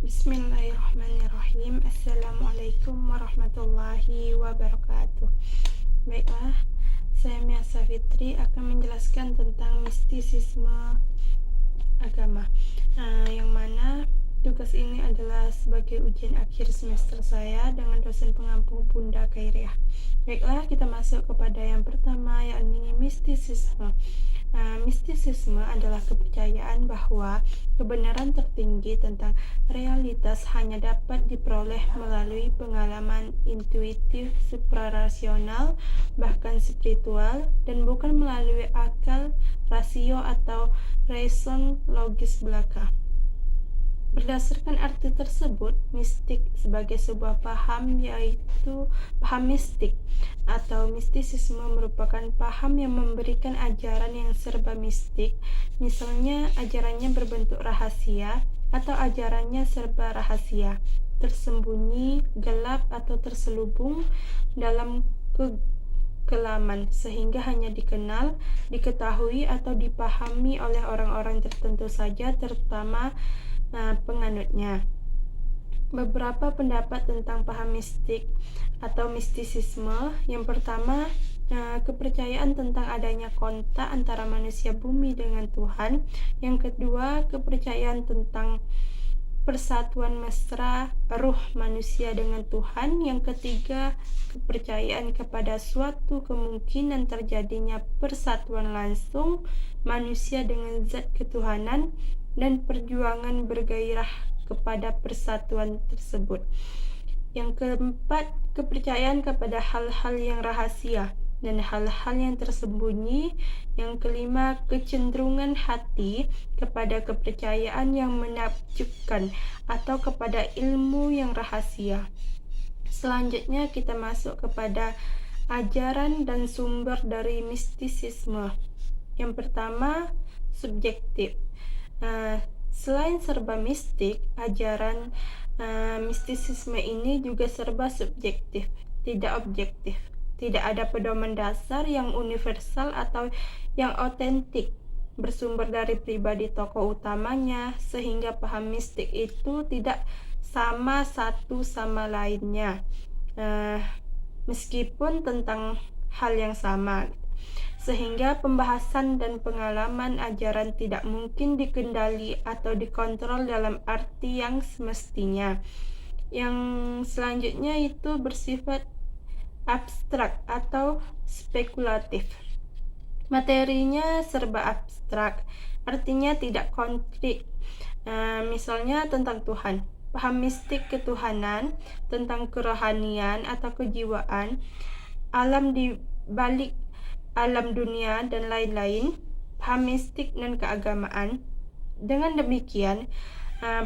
Bismillahirrahmanirrahim. Assalamualaikum warahmatullahi wabarakatuh. Baiklah, saya Mia Safitri akan menjelaskan tentang mistisisme agama. Yang mana tugas ini adalah sebagai ujian akhir semester saya dengan dosen pengampu Bunda Khairiah. Baiklah, kita masuk kepada yang pertama, yakni mistisisme. Mistisisme adalah kepercayaan bahwa kebenaran tertinggi tentang realitas hanya dapat diperoleh melalui pengalaman intuitif, suprarasional, bahkan spiritual, dan bukan melalui akal, rasio, atau reason logis belaka. Berdasarkan arti tersebut, mistik sebagai sebuah paham, yaitu paham mistik atau mistisisme, merupakan paham yang memberikan ajaran yang serba mistik. Misalnya, ajarannya berbentuk rahasia atau ajarannya serba rahasia, tersembunyi, gelap, atau terselubung dalam kegelaman, sehingga hanya dikenal, diketahui, atau dipahami oleh orang-orang tertentu saja, terutama penganutnya. Beberapa pendapat tentang paham mistik atau mistisisme. Yang pertama, kepercayaan tentang adanya kontak antara manusia bumi dengan Tuhan. Yang kedua, kepercayaan tentang persatuan mesra ruh manusia dengan Tuhan. Yang ketiga, kepercayaan kepada suatu kemungkinan terjadinya persatuan langsung manusia dengan zat ketuhanan dan perjuangan bergairah kepada persatuan tersebut. Yang keempat, kepercayaan kepada hal-hal yang rahasia dan hal-hal yang tersembunyi. Yang kelima, kecenderungan hati kepada kepercayaan yang menakjubkan atau kepada ilmu yang rahasia. Selanjutnya kita masuk kepada ajaran dan sumber dari mistisisme. Yang pertama, subjektif. Selain serba mistik, ajaran mistisisme ini juga serba subjektif, tidak objektif. Tidak ada pedoman dasar yang universal atau yang otentik bersumber dari pribadi tokoh utamanya, sehingga paham mistik itu tidak sama satu sama lainnya, meskipun tentang hal yang sama, sehingga pembahasan dan pengalaman ajaran tidak mungkin dikendali atau dikontrol dalam arti yang semestinya. Yang selanjutnya itu bersifat abstrak atau spekulatif. Materinya serba abstrak, artinya tidak konkret. Misalnya tentang Tuhan, paham mistik ketuhanan, tentang kerohanian atau kejiwaan, alam di balik alam dunia, dan lain-lain, paham mistik dan keagamaan. Dengan demikian,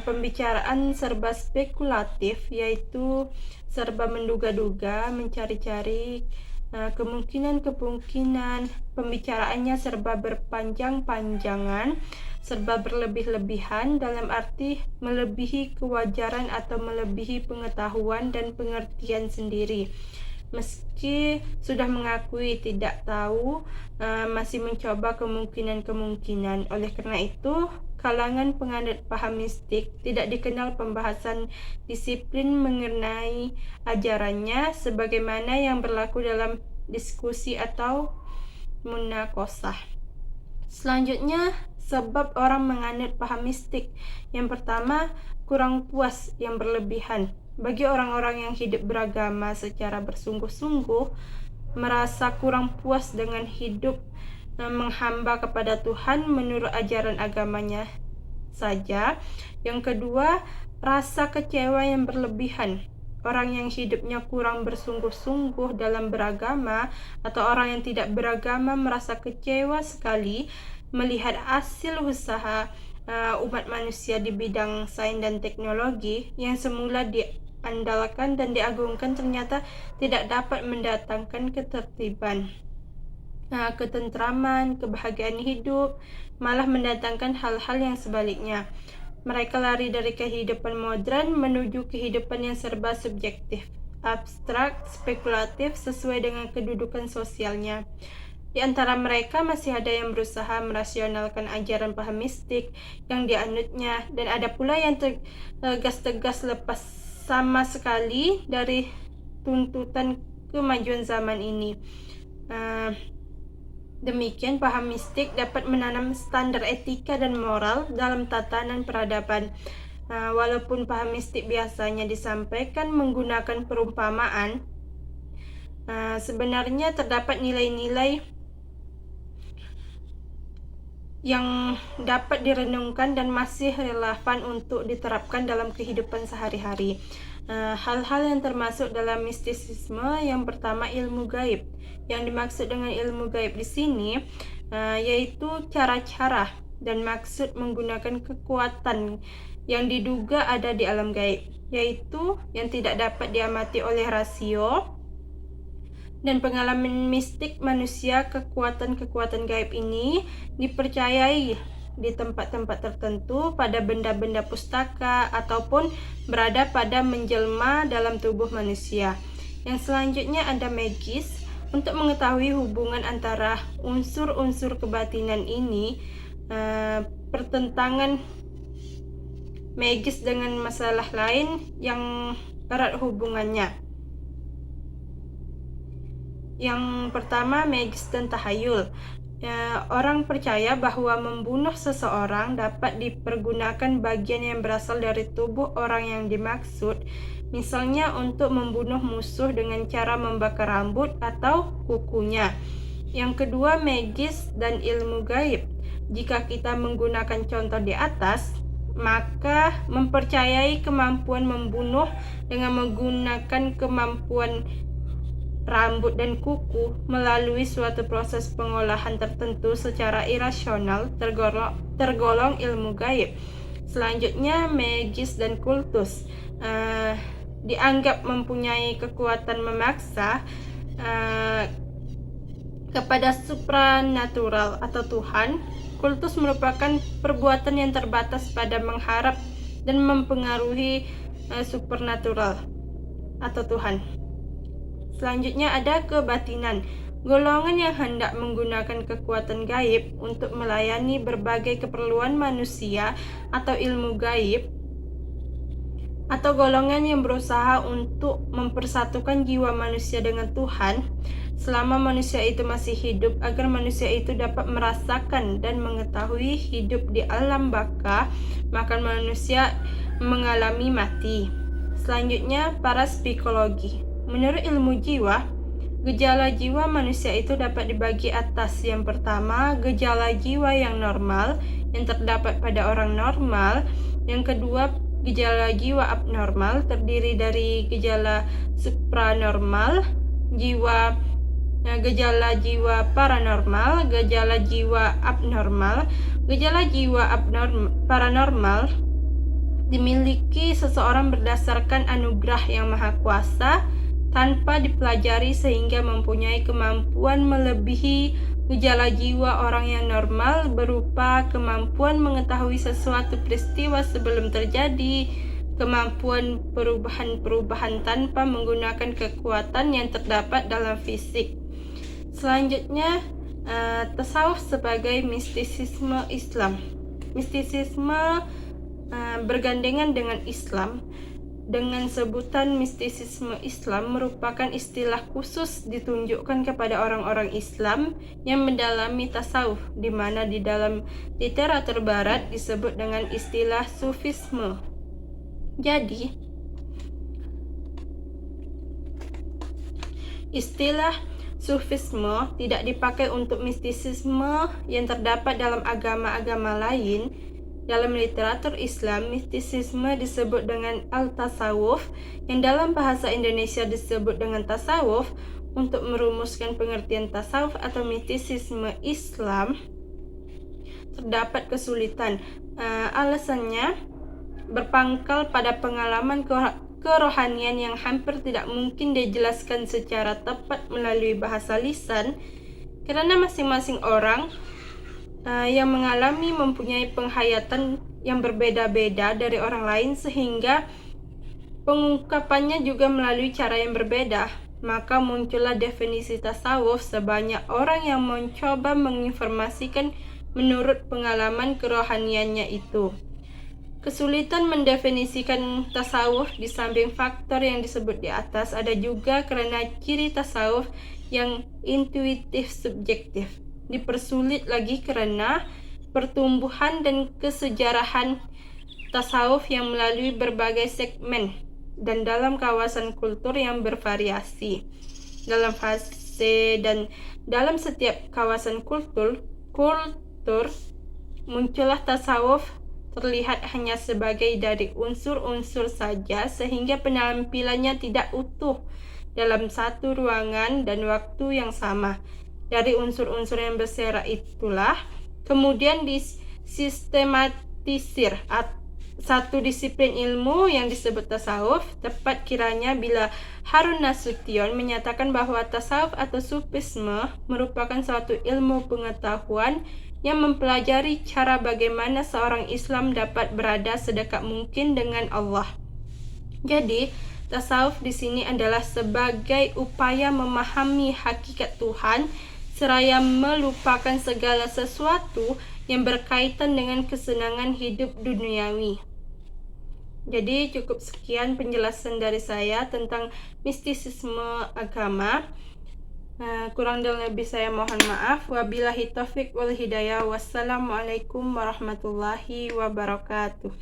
pembicaraan serba spekulatif, yaitu serba menduga-duga, mencari-cari kemungkinan-kemungkinan. Pembicaraannya serba berpanjang-panjangan, serba berlebih-lebihan, dalam arti melebihi kewajaran atau melebihi pengetahuan dan pengertian sendiri. Meski sudah mengakui tidak tahu, masih mencoba kemungkinan-kemungkinan. Oleh karena itu, kalangan penganut paham mistik tidak dikenal pembahasan disiplin mengenai ajarannya sebagaimana yang berlaku dalam diskusi atau munakosah. Selanjutnya, sebab orang menganut paham mistik. Yang pertama, kurang puas yang berlebihan. Bagi orang-orang yang hidup beragama secara bersungguh-sungguh, merasa kurang puas dengan hidup menghamba kepada Tuhan menurut ajaran agamanya saja. Yang kedua, rasa kecewa yang berlebihan. Orang yang hidupnya kurang bersungguh-sungguh dalam beragama atau orang yang tidak beragama merasa kecewa sekali melihat hasil usaha umat manusia di bidang sains dan teknologi yang semula diandalkan dan diagungkan ternyata tidak dapat mendatangkan ketertiban, ketentraman, kebahagiaan hidup, malah mendatangkan hal-hal yang sebaliknya. Mereka lari dari kehidupan modern menuju kehidupan yang serba subjektif, abstrak, spekulatif, sesuai dengan kedudukan sosialnya. Di antara mereka masih ada yang berusaha merasionalkan ajaran paham mistik yang dianutnya, dan ada pula yang tegas-tegas lepas sama sekali dari tuntutan kemajuan zaman ini. Demikian, paham mistik dapat menanam standar etika dan moral dalam tatanan peradaban. Walaupun paham mistik biasanya disampaikan menggunakan perumpamaan, sebenarnya terdapat nilai-nilai yang dapat direnungkan dan masih relevan untuk diterapkan dalam kehidupan sehari-hari. Hal-hal yang termasuk dalam mistisisme, yang pertama ilmu gaib. Yang dimaksud dengan ilmu gaib di sini yaitu cara-cara dan maksud menggunakan kekuatan yang diduga ada di alam gaib, yaitu yang tidak dapat diamati oleh rasio dan pengalaman mistik manusia. Kekuatan-kekuatan gaib ini dipercayai di tempat-tempat tertentu, pada benda-benda pustaka, ataupun berada pada menjelma dalam tubuh manusia. Yang selanjutnya ada magis. Untuk mengetahui hubungan antara unsur-unsur kebatinan ini, pertentangan magis dengan masalah lain yang erat hubungannya. Yang pertama, magis dan tahayul. Orang percaya bahwa membunuh seseorang dapat dipergunakan bagian yang berasal dari tubuh orang yang dimaksud, misalnya untuk membunuh musuh dengan cara membakar rambut atau kukunya. Yang kedua, magis dan ilmu gaib. Jika kita menggunakan contoh di atas, maka mempercayai kemampuan membunuh dengan menggunakan kemampuan rambut dan kuku melalui suatu proses pengolahan tertentu secara irasional tergolong ilmu gaib. Selanjutnya, magis dan kultus dianggap mempunyai kekuatan memaksa kepada supranatural atau Tuhan. Kultus merupakan perbuatan yang terbatas pada mengharap dan mempengaruhi supernatural atau Tuhan. Selanjutnya ada kebatinan, golongan yang hendak menggunakan kekuatan gaib untuk melayani berbagai keperluan manusia atau ilmu gaib, atau golongan yang berusaha untuk mempersatukan jiwa manusia dengan Tuhan selama manusia itu masih hidup, agar manusia itu dapat merasakan dan mengetahui hidup di alam baka, maka manusia mengalami mati. Selanjutnya, para psikologi. Menurut ilmu jiwa, gejala jiwa manusia itu dapat dibagi atas. Yang pertama, gejala jiwa yang normal yang terdapat pada orang normal. Yang kedua, gejala jiwa abnormal terdiri dari gejala supranormal, gejala jiwa paranormal, gejala jiwa abnormal. Gejala jiwa paranormal dimiliki seseorang berdasarkan anugerah yang maha kuasa tanpa dipelajari, sehingga mempunyai kemampuan melebihi gejala jiwa orang yang normal, berupa kemampuan mengetahui sesuatu peristiwa sebelum terjadi, kemampuan perubahan-perubahan tanpa menggunakan kekuatan yang terdapat dalam fisik. Selanjutnya, tasawuf sebagai mistisisme Islam. Mistisisme bergandengan dengan Islam. Dengan sebutan mistisisme Islam merupakan istilah khusus ditunjukkan kepada orang-orang Islam yang mendalami tasawuf, di mana di dalam literatur barat disebut dengan istilah sufisme. Jadi, istilah sufisme tidak dipakai untuk mistisisme yang terdapat dalam agama-agama lain. Dalam literatur Islam, mistisisme disebut dengan al-tasawuf, yang dalam bahasa Indonesia disebut dengan tasawuf. Untuk merumuskan pengertian tasawuf atau mistisisme Islam, terdapat kesulitan. Alasannya berpangkal pada pengalaman kerohanian yang hampir tidak mungkin dijelaskan secara tepat melalui bahasa lisan, karena masing-masing orang yang mengalami mempunyai penghayatan yang berbeda-beda dari orang lain, sehingga pengungkapannya juga melalui cara yang berbeda. Maka muncullah definisi tasawuf sebanyak orang yang mencoba menginformasikan menurut pengalaman kerohaniannya itu. Kesulitan mendefinisikan tasawuf di samping faktor yang disebut di atas ada juga karena ciri tasawuf yang intuitif subjektif. Dipersulit lagi karena pertumbuhan dan kesejarahan tasawuf yang melalui berbagai segmen dan dalam kawasan kultur yang bervariasi. Dalam fase dan dalam setiap kawasan kultur muncullah tasawuf terlihat hanya sebagai dari unsur-unsur saja sehingga penampilannya tidak utuh dalam satu ruangan dan waktu yang sama. Dari unsur-unsur yang berserak itulah kemudian disistematisir satu disiplin ilmu yang disebut tasawuf. Tepat kiranya bila Harun Nasution menyatakan bahwa tasawuf atau sufisme merupakan suatu ilmu pengetahuan yang mempelajari cara bagaimana seorang Islam dapat berada sedekat mungkin dengan Allah. Jadi, tasawuf di sini adalah sebagai upaya memahami hakikat Tuhan seraya melupakan segala sesuatu yang berkaitan dengan kesenangan hidup duniawi. Jadi cukup sekian penjelasan dari saya tentang mistisisme agama. Kurang dan lebih saya mohon maaf. Wabillahi taufik wal hidayah. Wassalamualaikum warahmatullahi wabarakatuh.